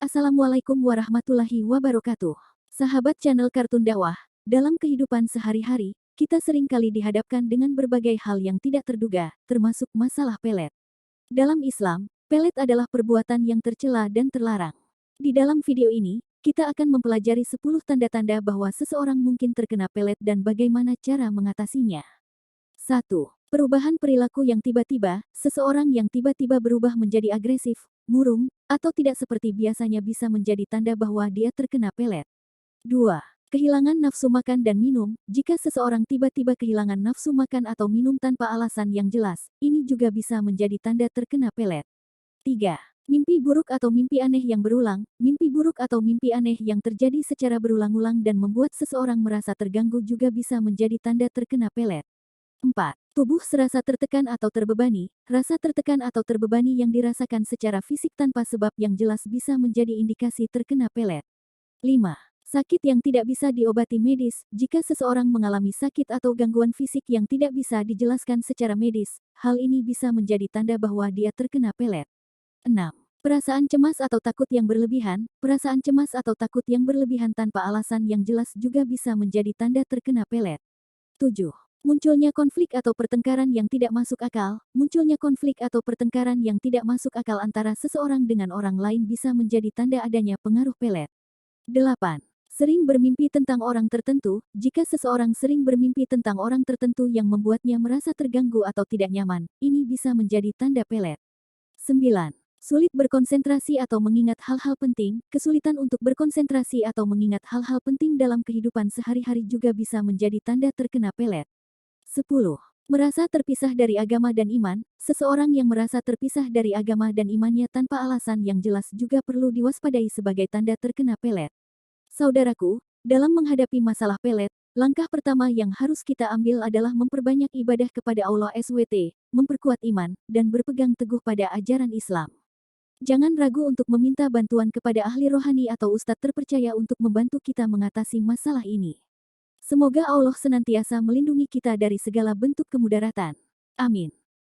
Assalamualaikum warahmatullahi wabarakatuh. Sahabat channel Kartun Dakwah, dalam kehidupan sehari-hari, kita sering kali dihadapkan dengan berbagai hal yang tidak terduga, termasuk masalah pelet. Dalam Islam, pelet adalah perbuatan yang tercela dan terlarang. Di dalam video ini, kita akan mempelajari 10 tanda-tanda bahwa seseorang mungkin terkena pelet dan bagaimana cara mengatasinya. 1. Perubahan perilaku yang tiba-tiba, seseorang yang tiba-tiba berubah menjadi agresif, murung, atau tidak seperti biasanya bisa menjadi tanda bahwa dia terkena pelet. 2. Kehilangan nafsu makan dan minum, jika seseorang tiba-tiba kehilangan nafsu makan atau minum tanpa alasan yang jelas, ini juga bisa menjadi tanda terkena pelet. 3. Mimpi buruk atau mimpi aneh yang berulang, mimpi buruk atau mimpi aneh yang terjadi secara berulang-ulang dan membuat seseorang merasa terganggu juga bisa menjadi tanda terkena pelet. 4. Tubuh serasa tertekan atau terbebani, rasa tertekan atau terbebani yang dirasakan secara fisik tanpa sebab yang jelas bisa menjadi indikasi terkena pelet. 5. Sakit yang tidak bisa diobati medis, jika seseorang mengalami sakit atau gangguan fisik yang tidak bisa dijelaskan secara medis, hal ini bisa menjadi tanda bahwa dia terkena pelet. 6. Perasaan cemas atau takut yang berlebihan, perasaan cemas atau takut yang berlebihan tanpa alasan yang jelas juga bisa menjadi tanda terkena pelet. 7. Munculnya konflik atau pertengkaran yang tidak masuk akal, munculnya konflik atau pertengkaran yang tidak masuk akal antara seseorang dengan orang lain bisa menjadi tanda adanya pengaruh pelet. 8. Sering bermimpi tentang orang tertentu, jika seseorang sering bermimpi tentang orang tertentu yang membuatnya merasa terganggu atau tidak nyaman, ini bisa menjadi tanda pelet. 9. Sulit berkonsentrasi atau mengingat hal-hal penting, kesulitan untuk berkonsentrasi atau mengingat hal-hal penting dalam kehidupan sehari-hari juga bisa menjadi tanda terkena pelet. 10. Merasa terpisah dari agama dan iman, seseorang yang merasa terpisah dari agama dan imannya tanpa alasan yang jelas juga perlu diwaspadai sebagai tanda terkena pelet. Saudaraku, dalam menghadapi masalah pelet, langkah pertama yang harus kita ambil adalah memperbanyak ibadah kepada Allah SWT, memperkuat iman, dan berpegang teguh pada ajaran Islam. Jangan ragu untuk meminta bantuan kepada ahli rohani atau ustadz terpercaya untuk membantu kita mengatasi masalah ini. Semoga Allah senantiasa melindungi kita dari segala bentuk kemudaratan. Amin.